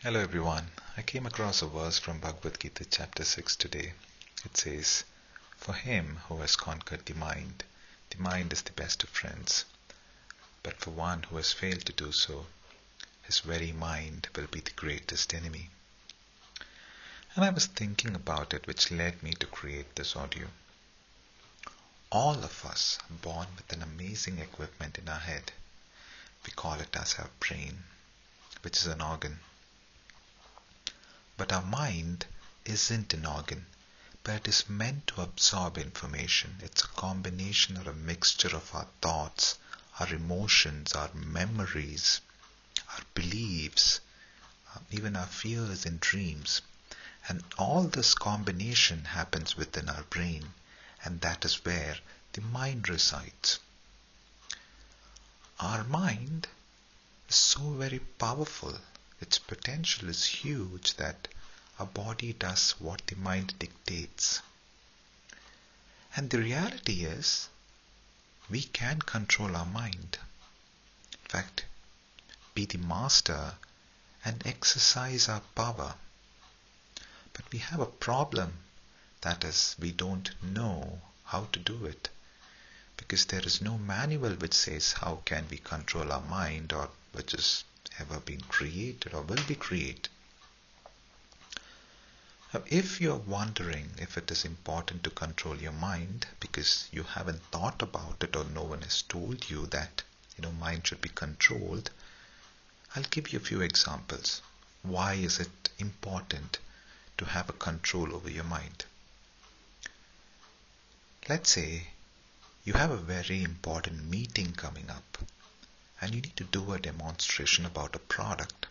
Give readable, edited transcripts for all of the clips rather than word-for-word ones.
Hello everyone. I came across a verse from Bhagavad Gita chapter 6 today. It says, "For him who has conquered the mind is the best of friends. But for one who has failed to do so, his very mind will be the greatest enemy." And I was thinking about it, which led me to create this audio. All of us are born with an amazing equipment in our head. We call it as our brain, which is an organ. But our mind isn't an organ, but it is meant to absorb information. It's a combination or a mixture of our thoughts, our emotions, our memories, our beliefs, even our fears and dreams. And all this combination happens within our brain, and that is where the mind resides. Our mind is so very powerful. Its potential is huge that our body does what the mind dictates. And the reality is, we can control our mind. In fact, be the master and exercise our power. But we have a problem, that is, we don't know how to do it. Because there is no manual which says how can we control our mind, or which has ever been created or will be created. Now, if you're wondering if it is important to control your mind because you haven't thought about it or no one has told you that mind should be controlled, I'll give you a few examples. Why is it important to have a control over your mind? Let's say you have a very important meeting coming up and you need to do a demonstration about a product.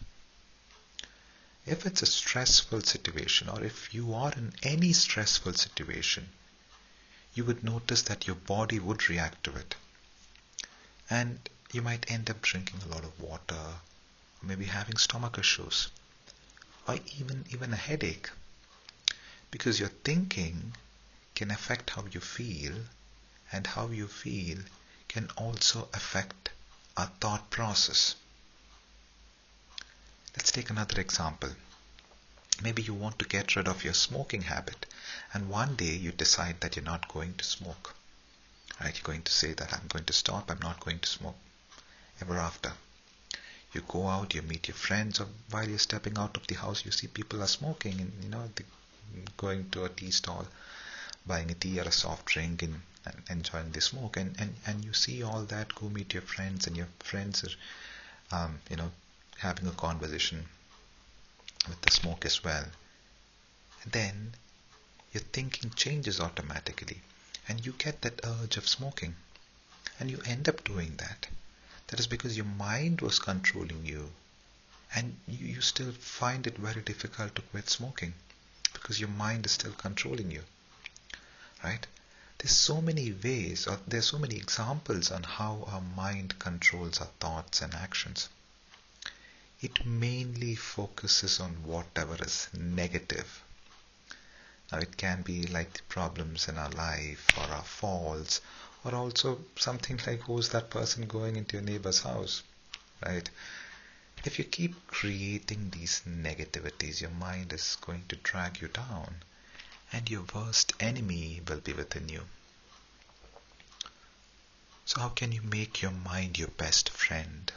If it's a stressful situation, or if you are in any stressful situation, you would notice that your body would react to it. And you might end up drinking a lot of water, or maybe having stomach issues, or even a headache. Because your thinking can affect how you feel, and how you feel can also affect our thought process. Let's take another example. Maybe you want to get rid of your smoking habit, and one day you decide that you're not going to smoke. Right? You're going to say that I'm going to stop, I'm not going to smoke ever after. You go out, you meet your friends, or while you're stepping out of the house, you see people are smoking, and going to a tea stall, buying a tea or a soft drink and enjoying the smoke, and you see all that, go meet your friends, and your friends are having a conversation with the smoke as well. And then your thinking changes automatically, and you get that urge of smoking, and you end up doing that. That is because your mind was controlling you, and you still find it very difficult to quit smoking because your mind is still controlling you. Right? There's so many ways, or there's so many examples on how our mind controls our thoughts and actions. It mainly focuses on whatever is negative. Now it can be like the problems in our life, or our faults, or also something like, who's that person going into your neighbor's house, right? If you keep creating these negativities, your mind is going to drag you down, and your worst enemy will be within you. So how can you make your mind your best friend,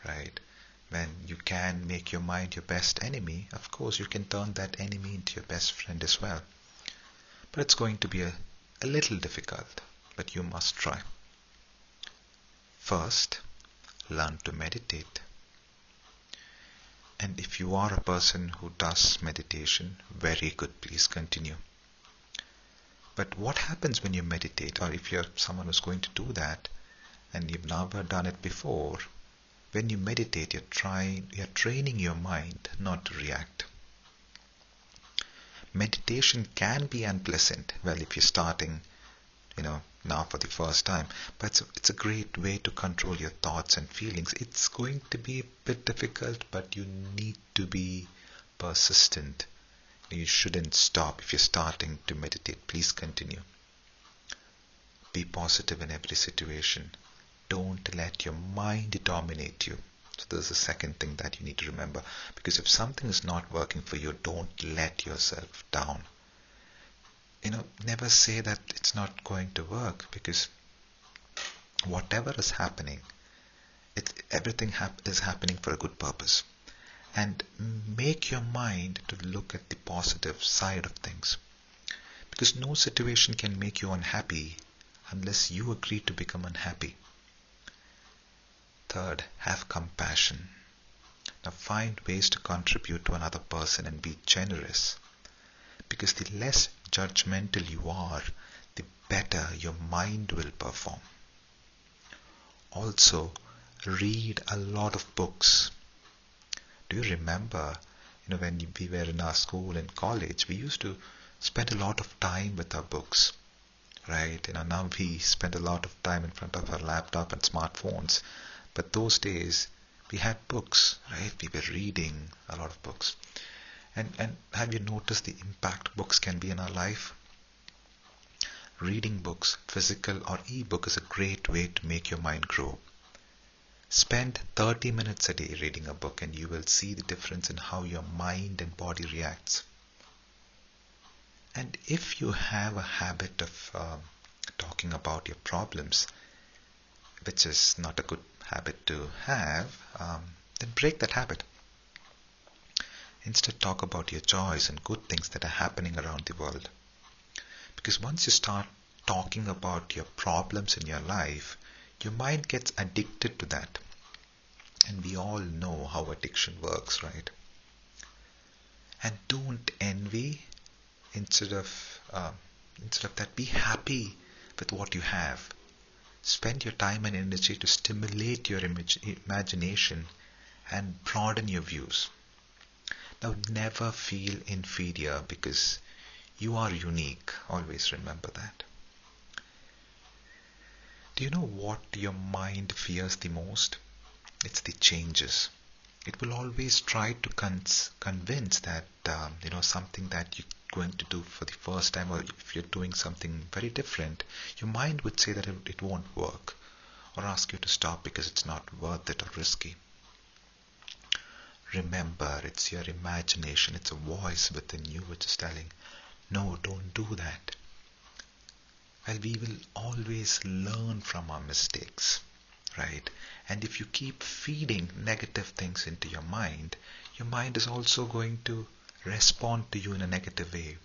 right? When you can make your mind your best enemy, of course you can turn that enemy into your best friend as well. But it's going to be a little difficult, but you must try. First, learn to meditate. And if you are a person who does meditation, very good, please continue. But what happens when you meditate, or if you're someone who's going to do that and you've never done it before, when you meditate, you're training your mind not to react. Meditation can be unpleasant, well, if you're starting, now for the first time, but it's a great way to control your thoughts and feelings. It's going to be a bit difficult, but you need to be persistent. You shouldn't stop. If you're starting to meditate, please continue. Be positive in every situation. Don't let your mind dominate you. So This is the second thing that you need to remember. Because if something is not working for you, don't let yourself down. Never say that it's not going to work, because whatever is happening, everything is happening for a good purpose. And make your mind to look at the positive side of things. Because no situation can make you unhappy unless you agree to become unhappy. Third, have compassion. Now find ways to contribute to another person and be generous. Because the less judgmental you are, the better your mind will perform. Also, read a lot of books. Do you remember, when we were in our school and college, we used to spend a lot of time with our books, right? Now we spend a lot of time in front of our laptop and smartphones. But those days, we had books, right? We were reading a lot of books. And have you noticed the impact books can be in our life? Reading books, physical or e-book, is a great way to make your mind grow. Spend 30 minutes a day reading a book and you will see the difference in how your mind and body reacts. And if you have a habit of talking about your problems, which is not a good habit to have, then break that habit. Instead, talk about your joys and good things that are happening around the world. Because once you start talking about your problems in your life, your mind gets addicted to that. And we all know how addiction works, right? And don't envy. Instead of that, be happy with what you have. Spend your time and energy to stimulate your imagination and broaden your views. Now, never feel inferior, because you are unique. Always remember that. Do you know what your mind fears the most? It's the changes. It will always try to convince that something that you're going to do for the first time, or if you're doing something very different, your mind would say that it won't work, or ask you to stop because it's not worth it or risky. Remember, it's your imagination, it's a voice within you which is telling, no, don't do that. Well, we will always learn from our mistakes, right? And if you keep feeding negative things into your mind is also going to respond to you in a negative way.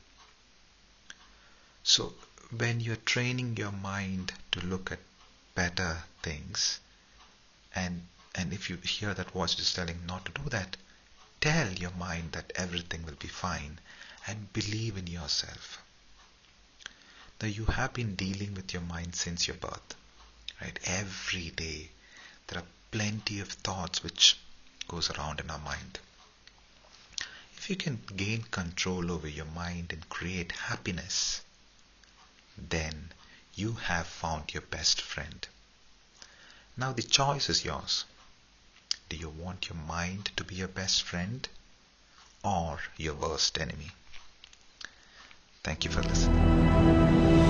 So when you're training your mind to look at better things, and if you hear that voice is telling not to do that, tell your mind that everything will be fine and believe in yourself. Now, you have been dealing with your mind since your birth, right? Every day there are plenty of thoughts which goes around in our mind. If you can gain control over your mind and create happiness, then you have found your best friend. Now the choice is yours. Do you want your mind to be your best friend or your worst enemy? Thank you for listening.